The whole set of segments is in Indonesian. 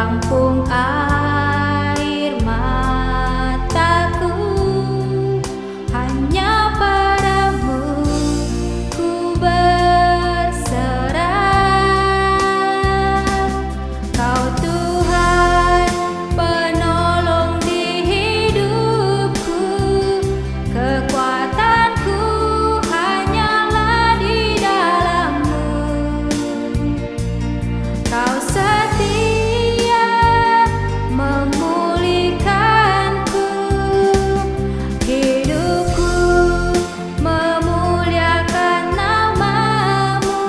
Serampung air mataku hanya padamu ku berserah. Kau Tuhan penolong di hidupku, kekuatanku hanyalah di dalam-Mu. Kau setia memulihkanku, hidupku memuliakan nama-Mu.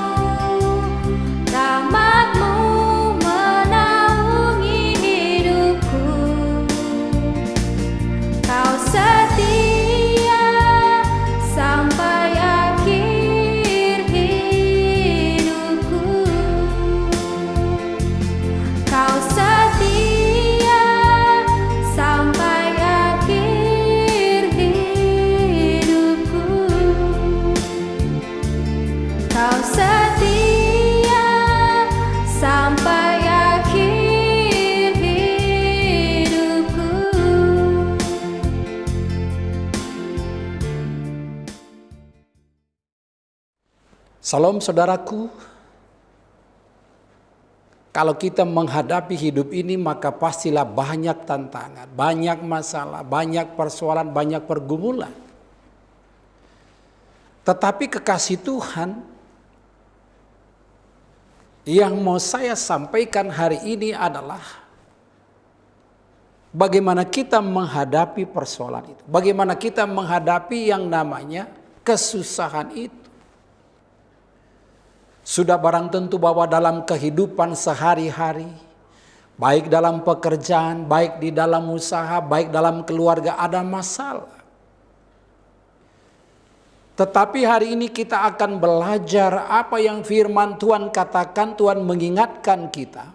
Rahmat-Mu menaungi hidupku. Kau setia sampai akhir hidupku. Kau setia sampai akhir hidupku. Kau setia sampai akhir hidupku. Salam saudaraku. Kalau kita menghadapi hidup ini maka pastilah banyak tantangan, banyak masalah, banyak persoalan, banyak pergumulan. Tetapi kekasih Tuhan yang mau saya sampaikan hari ini adalah bagaimana kita menghadapi persoalan itu. Bagaimana kita menghadapi yang namanya kesusahan itu. Sudah barang tentu bahwa dalam kehidupan sehari-hari, baik dalam pekerjaan, baik di dalam usaha, baik dalam keluarga ada masalah. Tetapi hari ini kita akan belajar apa yang firman Tuhan katakan. Tuhan mengingatkan kita.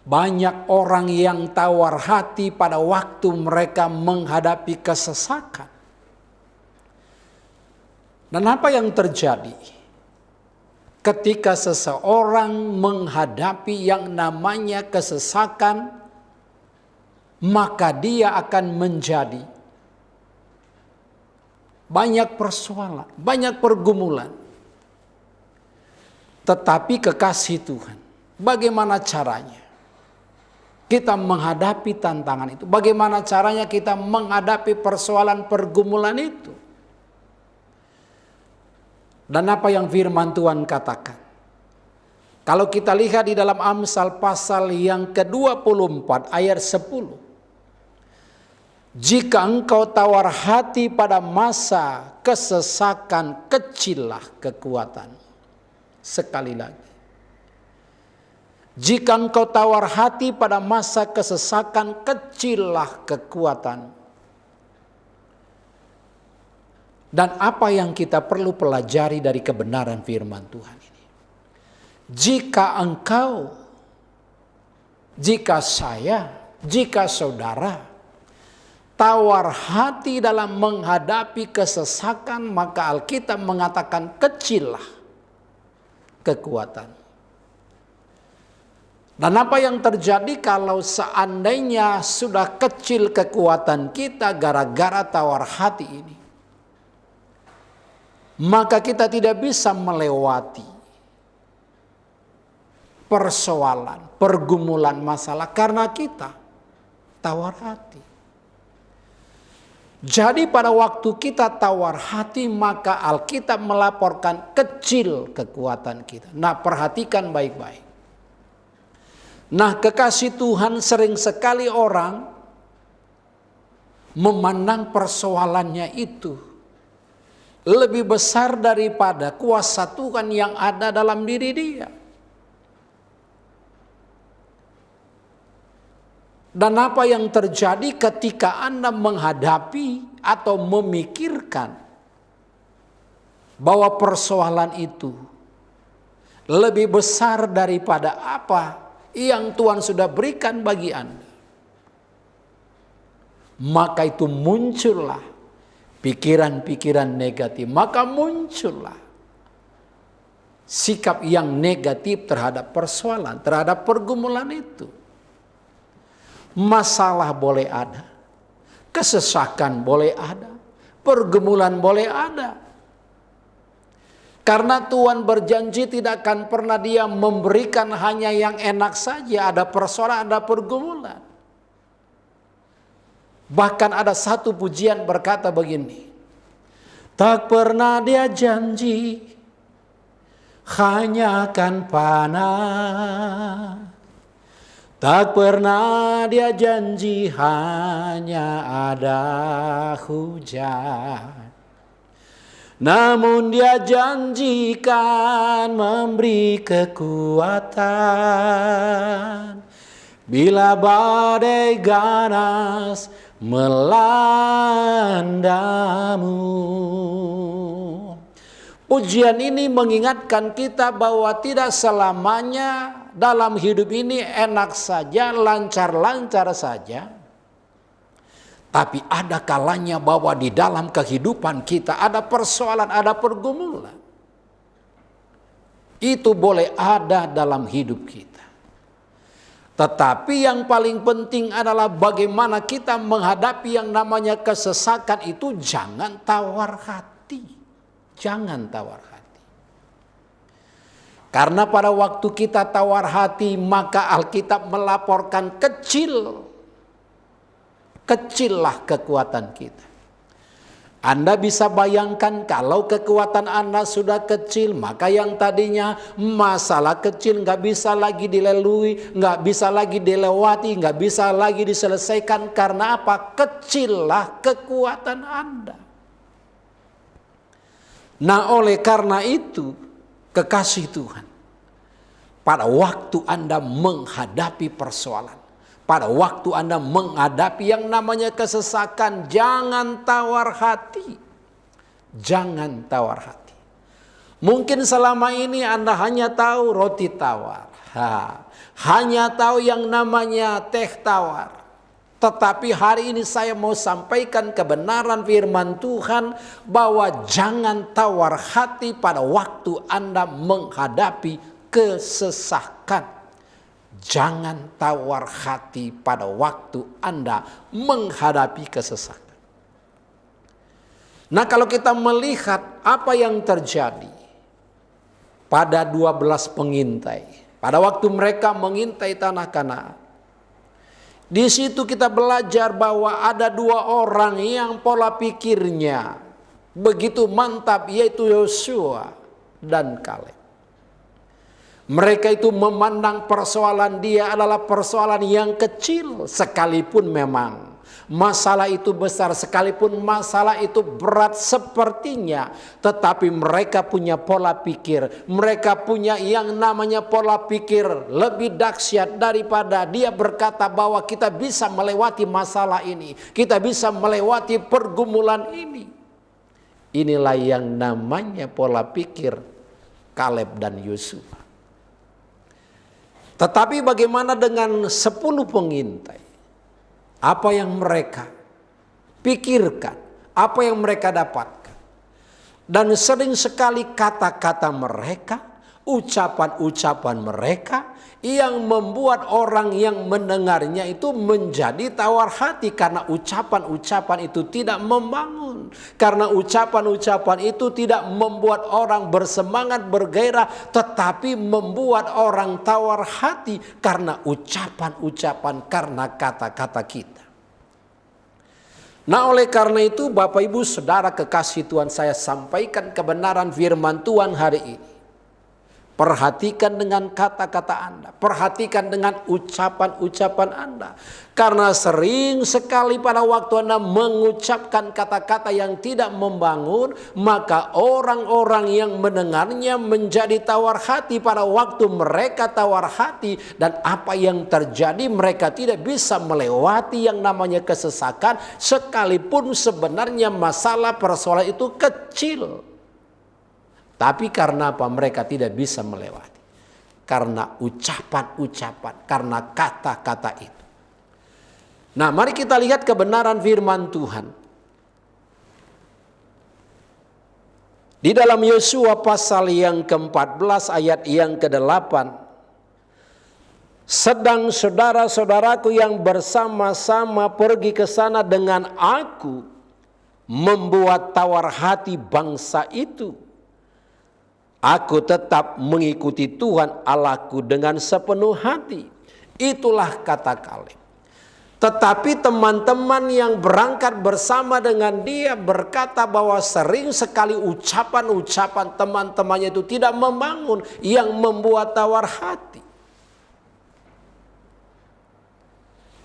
Banyak orang yang tawar hati pada waktu mereka menghadapi kesesakan. Dan apa yang terjadi? Ketika seseorang menghadapi yang namanya kesesakan, maka dia akan menjadi banyak persoalan, banyak pergumulan. Tetapi kekasih Tuhan, bagaimana caranya kita menghadapi tantangan itu? Bagaimana caranya kita menghadapi persoalan pergumulan itu? Dan apa yang firman Tuhan katakan? Kalau kita lihat di dalam Amsal pasal yang ke-24 ayat 10. Jika engkau tawar hati pada masa kesesakan, kecillah kekuatan. Sekali lagi. Jika engkau tawar hati pada masa kesesakan, kecillah kekuatan. Dan apa yang kita perlu pelajari dari kebenaran firman Tuhan ini? Jika engkau, jika saya, jika saudara tawar hati dalam menghadapi kesesakan, maka Alkitab mengatakan kecillah kekuatan. Dan apa yang terjadi kalau seandainya sudah kecil kekuatan kita gara-gara tawar hati ini? Maka kita tidak bisa melewati persoalan, pergumulan, masalah karena kita tawar hati. Jadi pada waktu kita tawar hati maka Alkitab melaporkan kecil kekuatan kita. Nah, perhatikan baik-baik. Nah, kekasih Tuhan, sering sekali orang memandang persoalannya itu lebih besar daripada kuasa Tuhan yang ada dalam diri dia. Dan apa yang terjadi ketika Anda menghadapi atau memikirkan bahwa persoalan itu lebih besar daripada apa yang Tuhan sudah berikan bagi Anda, maka itu muncullah pikiran-pikiran negatif, maka muncullah sikap yang negatif terhadap persoalan, terhadap pergumulan itu. Masalah boleh ada, kesesakan boleh ada, pergumulan boleh ada. Karena Tuhan berjanji tidak akan pernah Dia memberikan hanya yang enak saja. Ada persoalan, ada pergumulan. Bahkan ada satu pujian berkata begini, tak pernah Dia janji hanya akan panas. Tak pernah Dia janji hanya ada hujan. Namun Dia janjikan memberi kekuatan bila badai ganas melandamu. Ujian ini mengingatkan kita bahwa tidak selamanya dalam hidup ini enak saja, lancar-lancar saja. Tapi ada kalanya bahwa di dalam kehidupan kita ada persoalan, ada pergumulan. Itu boleh ada dalam hidup kita. Tetapi yang paling penting adalah bagaimana kita menghadapi yang namanya kesesakan itu. Jangan tawar hati. Jangan tawar hati. Karena pada waktu kita tawar hati, maka Alkitab melaporkan kecillah kekuatan kita. Anda bisa bayangkan kalau kekuatan Anda sudah kecil, maka yang tadinya masalah kecil nggak bisa lagi dilalui, nggak bisa lagi dilewati, nggak bisa lagi diselesaikan. Karena apa? Kecillah kekuatan Anda. Nah, oleh karena itu, kekasih Tuhan, pada waktu Anda menghadapi persoalan, pada waktu Anda menghadapi yang namanya kesesakan, jangan tawar hati. Jangan tawar hati. Mungkin selama ini Anda hanya tahu roti tawar. Hanya tahu yang namanya teh tawar. Tetapi hari ini saya mau sampaikan kebenaran firman Tuhan bahwa jangan tawar hati pada waktu Anda menghadapi kesesakan. Jangan tawar hati pada waktu Anda menghadapi kesesakan. Nah, kalau kita melihat apa yang terjadi pada 12 pengintai, pada waktu mereka mengintai tanah Kanaan, di situ kita belajar bahwa ada 2 orang yang pola pikirnya begitu mantap, yaitu Yosua dan Kaleb. Mereka itu memandang persoalan dia adalah persoalan yang kecil, sekalipun memang masalah itu besar, sekalipun masalah itu berat sepertinya. Tetapi mereka punya pola pikir, mereka punya yang namanya pola pikir lebih dahsyat daripada dia berkata bahwa kita bisa melewati masalah ini, kita bisa melewati pergumulan ini. Inilah yang namanya pola pikir Kaleb dan Yosua. Tetapi bagaimana dengan 10 pengintai? Apa yang mereka pikirkan? Apa yang mereka dapatkan? Dan sering sekali kata-kata mereka, ucapan-ucapan mereka yang membuat orang yang mendengarnya itu menjadi tawar hati. Karena ucapan-ucapan itu tidak membangun. Karena ucapan-ucapan itu tidak membuat orang bersemangat, bergairah, tetapi membuat orang tawar hati karena ucapan-ucapan, karena kata-kata kita. Nah, oleh karena itu Bapak Ibu Saudara kekasih Tuhan, saya sampaikan kebenaran firman Tuhan hari ini. Perhatikan dengan kata-kata Anda, perhatikan dengan ucapan-ucapan Anda. Karena sering sekali pada waktu Anda mengucapkan kata-kata yang tidak membangun, maka orang-orang yang mendengarnya menjadi tawar hati pada waktu mereka tawar hati. Dan apa yang terjadi, mereka tidak bisa melewati yang namanya kesesakan, sekalipun sebenarnya masalah persoalan itu kecil. Tapi karena apa? Mereka tidak bisa melewati. Karena ucapan-ucapan, karena kata-kata itu. Nah, mari kita lihat kebenaran firman Tuhan. Di dalam Yosua pasal yang ke-14 ayat yang ke-8. Sedang saudara-saudaraku yang bersama-sama pergi ke sana dengan aku membuat tawar hati bangsa itu. Aku tetap mengikuti Tuhan Allahku dengan sepenuh hati. Itulah kata Kaleb. Tetapi teman-teman yang berangkat bersama dengan dia berkata bahwa sering sekali ucapan-ucapan teman-temannya itu tidak membangun, yang membuat tawar hati.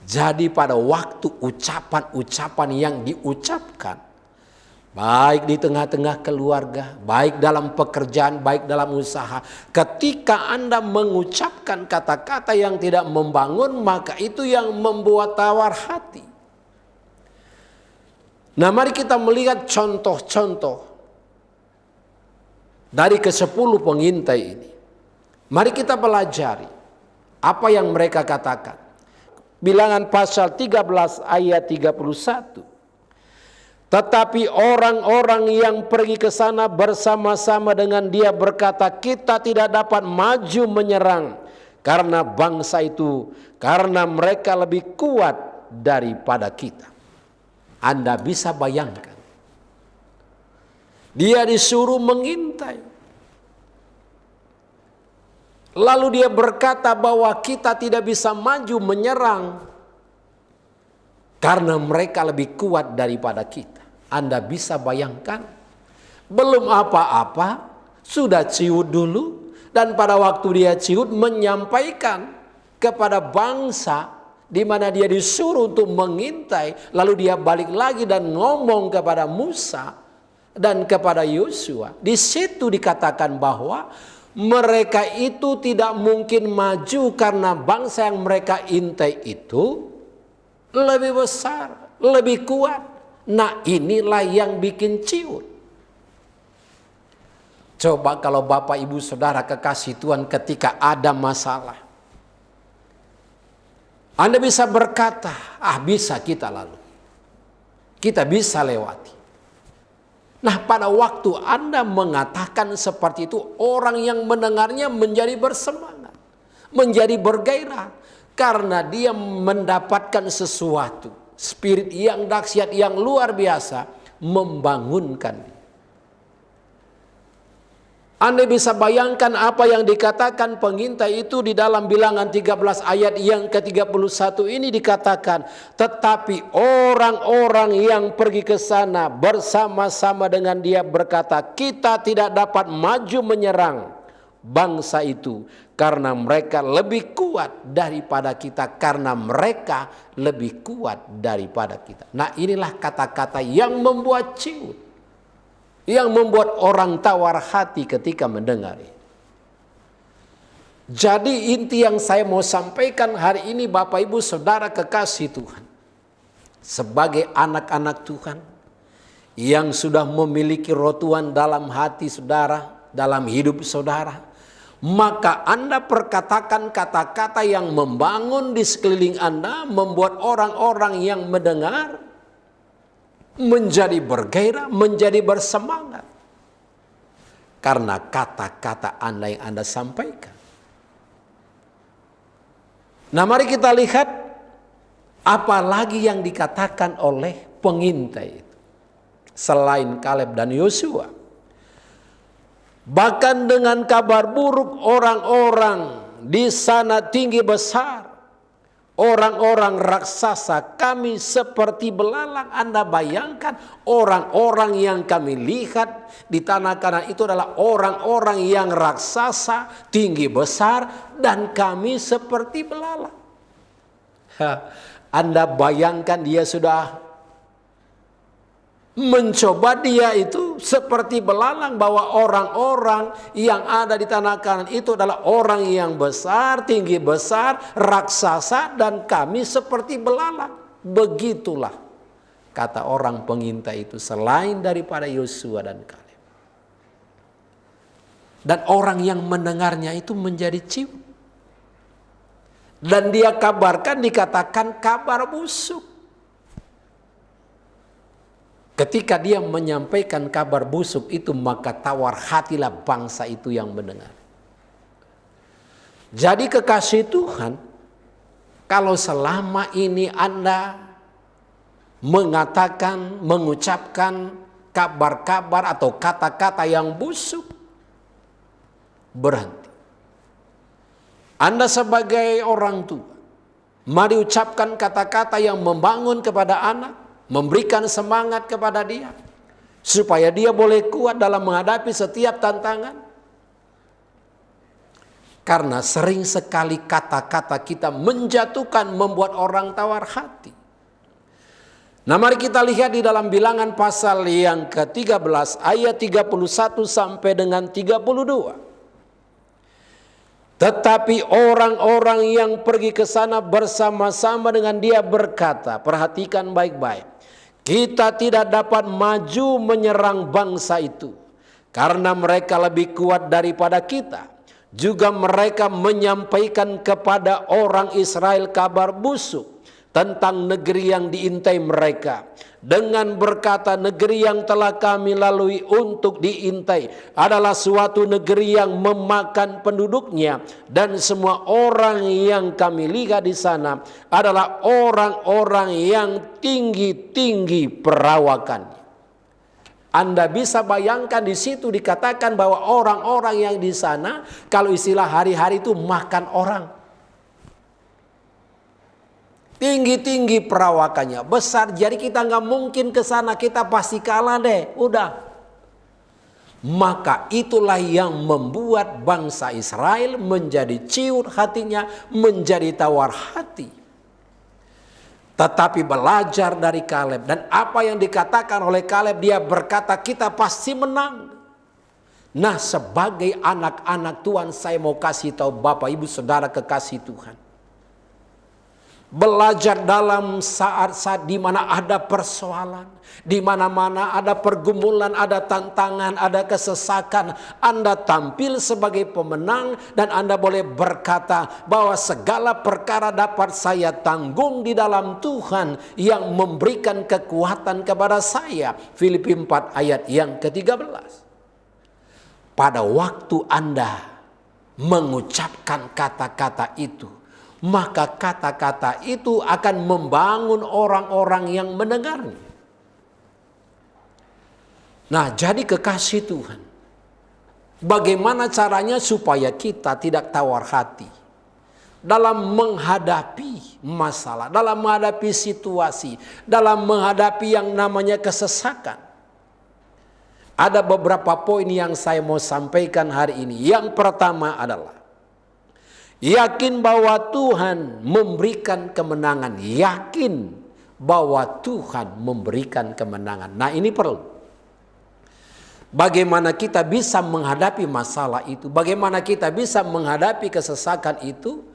Jadi pada waktu ucapan-ucapan yang diucapkan, baik di tengah-tengah keluarga, baik dalam pekerjaan, baik dalam usaha, ketika Anda mengucapkan kata-kata yang tidak membangun, maka itu yang membuat tawar hati. Nah, mari kita melihat contoh-contoh dari ke-10 pengintai ini. Mari kita pelajari apa yang mereka katakan. Bilangan pasal 13 ayat 31. Tetapi orang-orang yang pergi ke sana bersama-sama dengan dia berkata, kita tidak dapat maju menyerang karena bangsa itu, karena mereka lebih kuat daripada kita. Anda bisa bayangkan, dia disuruh mengintai. Lalu dia berkata bahwa kita tidak bisa maju menyerang karena mereka lebih kuat daripada kita. Anda bisa bayangkan, belum apa-apa sudah ciut dulu, dan pada waktu dia ciut menyampaikan kepada bangsa di mana dia disuruh untuk mengintai, lalu dia balik lagi dan ngomong kepada Musa dan kepada Yosua. Di situ dikatakan bahwa mereka itu tidak mungkin maju karena bangsa yang mereka intai itu lebih besar, lebih kuat. Nah, inilah yang bikin ciut. Coba kalau Bapak Ibu Saudara kekasih Tuhan, ketika ada masalah, Anda bisa berkata, bisa kita lalu. Kita bisa lewati. Nah, pada waktu Anda mengatakan seperti itu, orang yang mendengarnya menjadi bersemangat, menjadi bergairah, karena dia mendapatkan sesuatu, spirit yang dahsyat, yang luar biasa, membangunkan. Anda bisa bayangkan apa yang dikatakan pengintai itu di dalam Bilangan 13 ayat yang ke-31 ini dikatakan, tetapi orang-orang yang pergi ke sana bersama-sama dengan dia berkata, kita tidak dapat maju menyerang bangsa itu karena mereka lebih kuat daripada kita, karena mereka lebih kuat daripada kita. Nah, inilah kata-kata yang membuat ciut, yang membuat orang tawar hati ketika mendengar. Jadi inti yang saya mau sampaikan hari ini, Bapak Ibu Saudara kekasih Tuhan, sebagai anak-anak Tuhan yang sudah memiliki roh Tuhan dalam hati saudara, dalam hidup saudara, maka Anda perkatakan kata-kata yang membangun di sekeliling Anda, membuat orang-orang yang mendengar menjadi bergairah, menjadi bersemangat karena kata-kata Anda yang Anda sampaikan. Nah, mari kita lihat apa lagi yang dikatakan oleh pengintai itu selain Kaleb dan Yosua. Bahkan dengan kabar buruk orang-orang di sana tinggi besar, orang-orang raksasa, kami seperti belalang. Anda bayangkan, orang-orang yang kami lihat di tanah Kanaan itu adalah orang-orang yang raksasa, tinggi besar, dan kami seperti belalang. Anda bayangkan dia sudah mencoba, dia itu seperti belalang, bahwa orang-orang yang ada di tanah Kanaan itu adalah orang yang besar, tinggi besar, raksasa, dan kami seperti belalang. Begitulah kata orang pengintai itu, selain daripada Yosua dan Kaleb. Dan orang yang mendengarnya itu menjadi ciut. Dan dia kabarkan, dikatakan kabar busuk. Ketika dia menyampaikan kabar busuk itu, maka tawar hatilah bangsa itu yang mendengar. Jadi kekasih Tuhan, Kalau selama ini Anda mengucapkan kabar-kabar atau kata-kata yang busuk, berhenti. Anda sebagai orang tua, mari ucapkan kata-kata yang membangun kepada anak, memberikan semangat kepada dia, supaya dia boleh kuat dalam menghadapi setiap tantangan. Karena sering sekali kata-kata kita menjatuhkan, membuat orang tawar hati. Nah, mari kita lihat di dalam Bilangan pasal yang ke-13 ayat 31 sampai dengan 32. Tetapi orang-orang yang pergi ke sana bersama-sama dengan dia berkata, perhatikan baik-baik, kita tidak dapat maju menyerang bangsa itu, karena mereka lebih kuat daripada kita. Juga mereka menyampaikan kepada orang Israel kabar busuk tentang negeri yang diintai mereka, dengan berkata, negeri yang telah kami lalui untuk diintai adalah suatu negeri yang memakan penduduknya, dan semua orang yang kami lihat di sana adalah orang-orang yang tinggi-tinggi perawakannya. Anda bisa bayangkan di situ dikatakan bahwa orang-orang yang di sana, kalau istilah hari-hari itu makan orang. Tinggi-tinggi perawakannya, besar. Jadi kita nggak mungkin ke sana, kita pasti kalah deh. Udah. Maka itulah yang membuat bangsa Israel menjadi ciut hatinya, menjadi tawar hati. Tetapi belajar dari Kaleb, dan apa yang dikatakan oleh Kaleb, dia berkata kita pasti menang. Nah, sebagai anak-anak Tuhan, saya mau kasih tahu Bapak Ibu Saudara kekasih Tuhan, belajar dalam saat-saat di mana ada persoalan, di mana-mana ada pergumulan, ada tantangan, ada kesesakan, Anda tampil sebagai pemenang dan Anda boleh berkata bahwa segala perkara dapat saya tanggung di dalam Tuhan yang memberikan kekuatan kepada saya. Filipi 4 ayat yang ke-13. Pada waktu Anda mengucapkan kata-kata itu, maka kata-kata itu akan membangun orang-orang yang mendengarnya. Nah, jadi kekasih Tuhan, bagaimana caranya supaya kita tidak tawar hati dalam menghadapi masalah, dalam menghadapi situasi, dalam menghadapi yang namanya kesesakan? Ada beberapa poin yang saya mau sampaikan hari ini. Yang pertama adalah yakin bahwa Tuhan memberikan kemenangan. Yakin bahwa Tuhan memberikan kemenangan. Nah, ini perlu. Bagaimana kita bisa menghadapi masalah itu? Bagaimana kita bisa menghadapi kesesakan itu?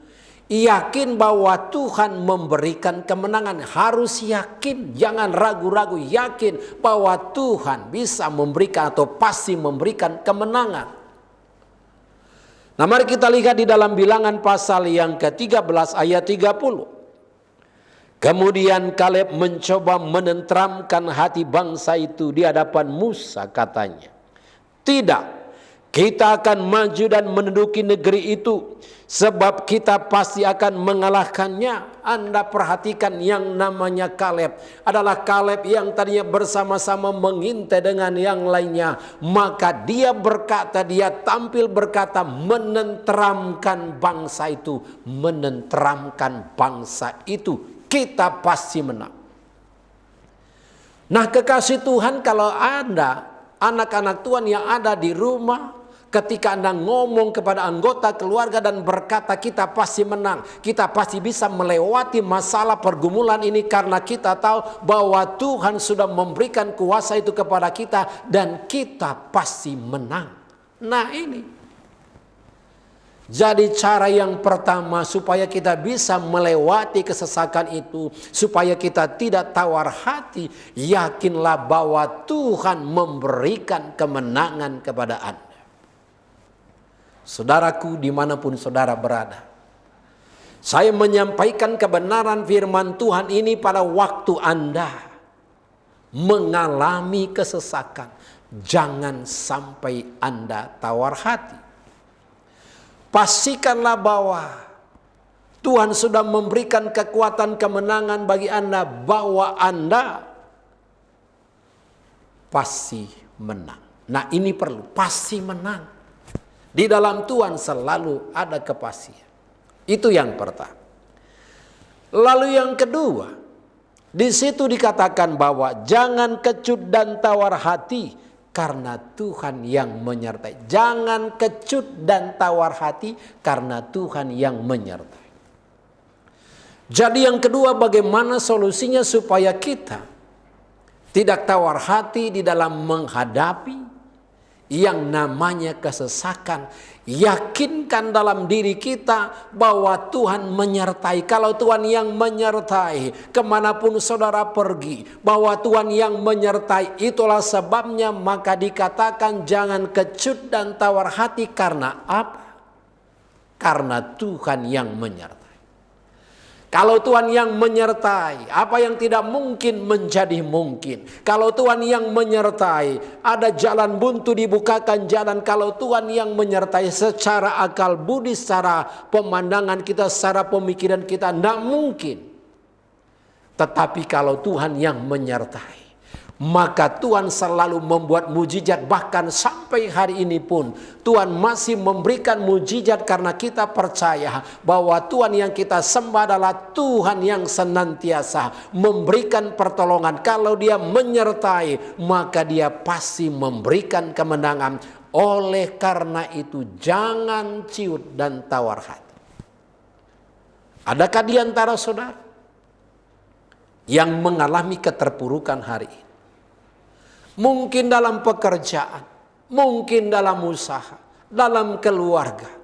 Yakin bahwa Tuhan memberikan kemenangan. Harus yakin, jangan ragu-ragu. Yakin bahwa Tuhan bisa memberikan atau pasti memberikan kemenangan. Nah, mari kita lihat di dalam Bilangan pasal yang ke-13 ayat 30. Kemudian Kaleb mencoba menenteramkan hati bangsa itu di hadapan Musa, katanya, tidak, kita akan maju dan menduduki negeri itu, sebab kita pasti akan mengalahkannya. Anda perhatikan yang namanya Kaleb adalah Kaleb yang tadinya bersama-sama mengintai dengan yang lainnya. Maka dia berkata, dia tampil berkata, menenteramkan bangsa itu. Menenteramkan bangsa itu, kita pasti menang. Nah, kekasih Tuhan, kalau Anda, anak-anak Tuhan yang ada di rumah, ketika Anda ngomong kepada anggota keluarga dan berkata kita pasti menang, kita pasti bisa melewati masalah pergumulan ini karena kita tahu bahwa Tuhan sudah memberikan kuasa itu kepada kita dan kita pasti menang. Nah, ini jadi cara yang pertama supaya kita bisa melewati kesesakan itu, supaya kita tidak tawar hati, yakinlah bahwa Tuhan memberikan kemenangan kepada Anda. Saudaraku, dimanapun saudara berada, saya menyampaikan kebenaran firman Tuhan ini pada waktu Anda mengalami kesesakan. Jangan sampai Anda tawar hati. Pastikanlah bahwa Tuhan sudah memberikan kekuatan kemenangan bagi Anda, bahwa Anda pasti menang. Nah, ini perlu, pasti menang. Di dalam Tuhan selalu ada kepastian. Itu yang pertama. Lalu yang kedua, di situ dikatakan bahwa jangan kecut dan tawar hati karena Tuhan yang menyertai. Jangan kecut dan tawar hati karena Tuhan yang menyertai. Jadi yang kedua, bagaimana solusinya supaya kita tidak tawar hati di dalam menghadapi yang namanya kesesakan. Yakinkan dalam diri kita bahwa Tuhan menyertai. Kalau Tuhan yang menyertai, kemanapun saudara pergi, bahwa Tuhan yang menyertai, itulah sebabnya maka dikatakan jangan kecut dan tawar hati. Karena apa? Karena Tuhan yang menyertai. Kalau Tuhan yang menyertai, apa yang tidak mungkin menjadi mungkin. Kalau Tuhan yang menyertai, ada jalan buntu dibukakan jalan. Kalau Tuhan yang menyertai, secara akal budi, secara pemandangan kita, secara pemikiran kita, tidak mungkin. Tetapi kalau Tuhan yang menyertai, maka Tuhan selalu membuat mujizat. Bahkan sampai hari ini pun Tuhan masih memberikan mujizat, karena kita percaya bahwa Tuhan yang kita sembah adalah Tuhan yang senantiasa memberikan pertolongan. Kalau Dia menyertai, maka Dia pasti memberikan kemenangan. Oleh karena itu jangan ciut dan tawar hati. Adakah di antara saudara yang mengalami keterpurukan hari ini? Mungkin dalam pekerjaan, mungkin dalam usaha, dalam keluarga.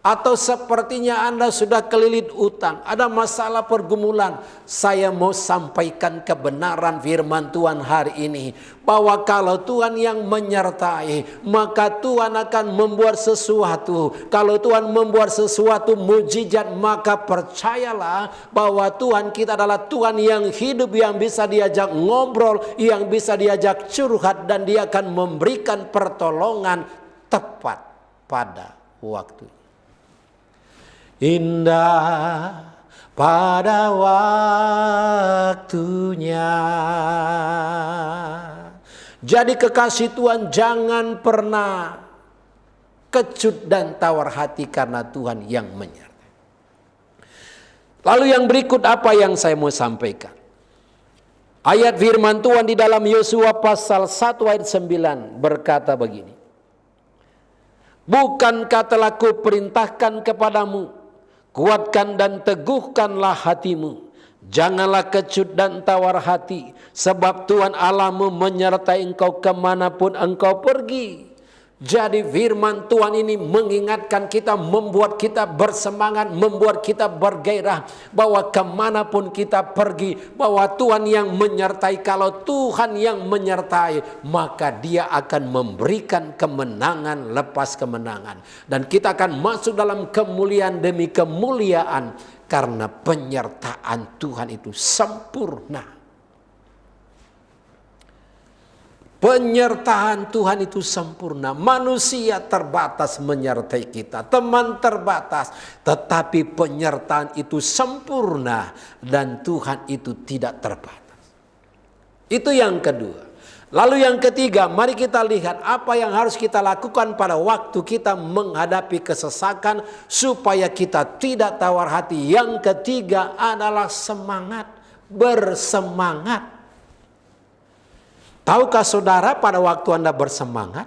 Atau sepertinya Anda sudah kelilit utang, ada masalah pergumulan. Saya mau sampaikan kebenaran firman Tuhan hari ini, bahwa kalau Tuhan yang menyertai, maka Tuhan akan membuat sesuatu. Kalau Tuhan membuat sesuatu mujizat, maka percayalah bahwa Tuhan kita adalah Tuhan yang hidup, yang bisa diajak ngobrol, yang bisa diajak curhat, dan Dia akan memberikan pertolongan tepat pada waktu. Indah pada waktunya. Jadi kekasih Tuhan, jangan pernah kecut dan tawar hati karena Tuhan yang menyertai. Lalu yang berikut apa yang saya mau sampaikan. Ayat firman Tuhan di dalam Yosua pasal 1 ayat 9 berkata begini. Bukankah telah kuperintahkan kepadamu, kuatkan dan teguhkanlah hatimu. Janganlah kecut dan tawar hati, sebab Tuhan Allahmu menyertai engkau kemanapun engkau pergi. Jadi firman Tuhan ini mengingatkan kita, membuat kita bersemangat, membuat kita bergairah, bahwa kemanapun kita pergi, bahwa Tuhan yang menyertai. Kalau Tuhan yang menyertai, maka Dia akan memberikan kemenangan lepas kemenangan. Dan kita akan masuk dalam kemuliaan demi kemuliaan, karena penyertaan Tuhan itu sempurna. Penyertaan Tuhan itu sempurna. Manusia terbatas menyertai kita, teman terbatas, tetapi penyertaan itu sempurna, dan Tuhan itu tidak terbatas. Itu yang kedua. Lalu yang ketiga, mari kita lihat apa yang harus kita lakukan pada waktu kita menghadapi kesesakan supaya kita tidak tawar hati. Yang ketiga adalah semangat, bersemangat. Tahukah saudara, pada waktu Anda bersemangat,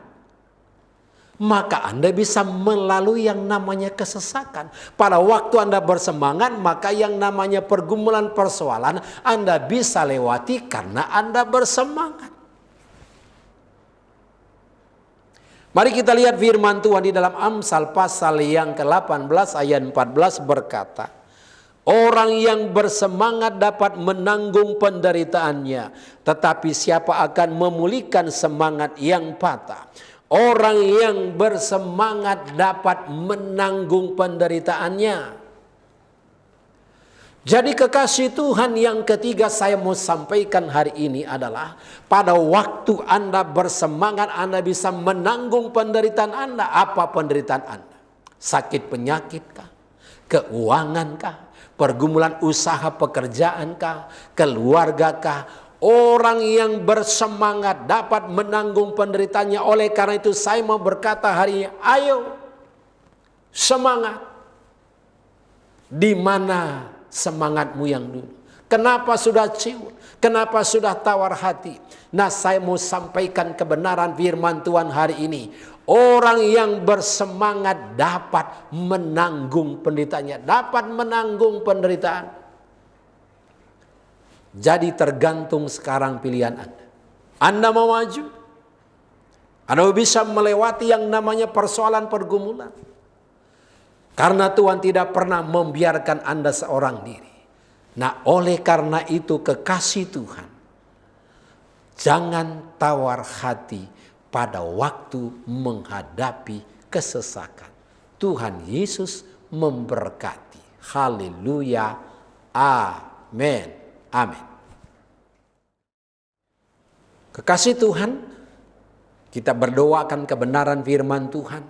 maka Anda bisa melalui yang namanya kesesakan. Pada waktu Anda bersemangat, maka yang namanya pergumulan persoalan Anda bisa lewati karena Anda bersemangat. Mari kita lihat firman Tuhan di dalam Amsal pasal yang ke-18 ayat 14 berkata, orang yang bersemangat dapat menanggung penderitaannya, tetapi siapa akan memulihkan semangat yang patah? Orang yang bersemangat dapat menanggung penderitaannya. Jadi kekasih Tuhan, yang ketiga saya mau sampaikan hari ini adalah, pada waktu Anda bersemangat, Anda bisa menanggung penderitaan Anda. Apa penderitaan Anda? Sakit penyakit kah? keuangankah, pergumulan usaha pekerjaankah, keluargakah. Orang yang bersemangat dapat menanggung penderitaannya. Oleh karena itu saya mau berkata hari ini, ayo semangat. Di mana semangatmu yang dulu? Kenapa sudah ciut? Kenapa sudah tawar hati? Nah, saya mau sampaikan kebenaran firman Tuhan hari ini. Orang yang bersemangat dapat menanggung penderitaannya, dapat menanggung penderitaan. Jadi tergantung sekarang pilihan Anda. Anda mau maju? Anda bisa melewati yang namanya persoalan pergumulan. Karena Tuhan tidak pernah membiarkan Anda seorang diri. Nah, oleh karena itu kekasih Tuhan, jangan tawar hati pada waktu menghadapi kesesakan. Tuhan Yesus memberkati. Haleluya. Amin. Amin. Kekasih Tuhan, kita berdoakan kebenaran firman Tuhan.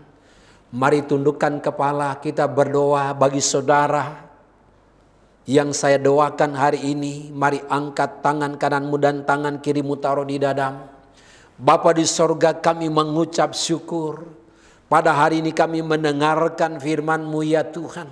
Mari tundukkan kepala, kita berdoa bagi saudara yang saya doakan hari ini. Mari angkat tangan kananmu dan tangan kirimu taruh di dadamu. Bapa di sorga, kami mengucap syukur. Pada hari ini kami mendengarkan firman-Mu ya Tuhan.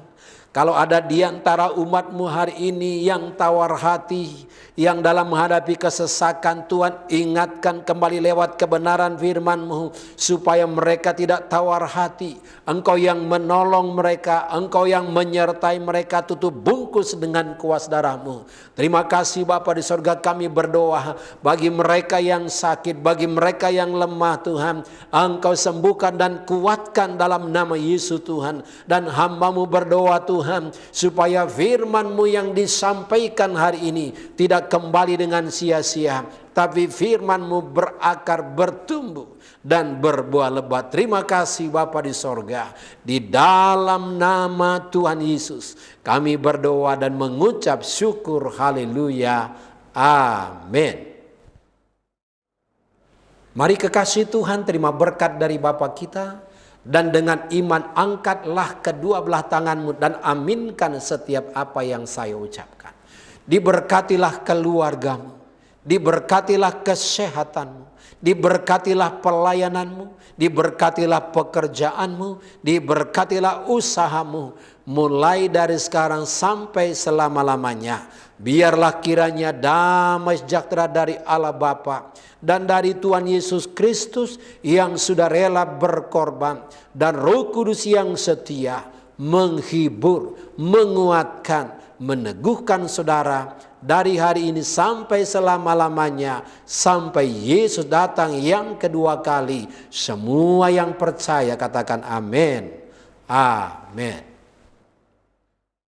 Kalau ada di antara umat-Mu hari ini yang tawar hati, yang dalam menghadapi kesesakan, Tuhan ingatkan kembali lewat kebenaran firman-Mu, supaya mereka tidak tawar hati. Engkau yang menolong mereka, Engkau yang menyertai mereka, tutup bungkus dengan kuas darah-Mu. Terima kasih Bapa di sorga, kami berdoa bagi mereka yang sakit, bagi mereka yang lemah Tuhan. Engkau sembuhkan dan kuatkan dalam nama Yesus Tuhan. Dan hamba-Mu berdoa Tuhan, supaya firman-Mu yang disampaikan hari ini tidak kembali dengan sia-sia, tapi firman-Mu berakar, bertumbuh, dan berbuah lebat. Terima kasih Bapa di sorga. Di dalam nama Tuhan Yesus kami berdoa dan mengucap syukur. Haleluya. Amin. Mari kekasih Tuhan, terima berkat dari Bapa kita. Dan dengan iman angkatlah kedua belah tanganmu dan aminkan setiap apa yang saya ucapkan. Diberkatilah keluargamu, diberkatilah kesehatanmu, diberkatilah pelayananmu, diberkatilah pekerjaanmu, diberkatilah usahamu, mulai dari sekarang sampai selama-lamanya. Biarlah kiranya damai sejahtera dari Allah Bapa dan dari Tuhan Yesus Kristus yang sudah rela berkorban, dan Roh Kudus yang setia menghibur, menguatkan, meneguhkan saudara dari hari ini sampai selama-lamanya, sampai Yesus datang yang kedua kali. Semua yang percaya katakan amin. Amin.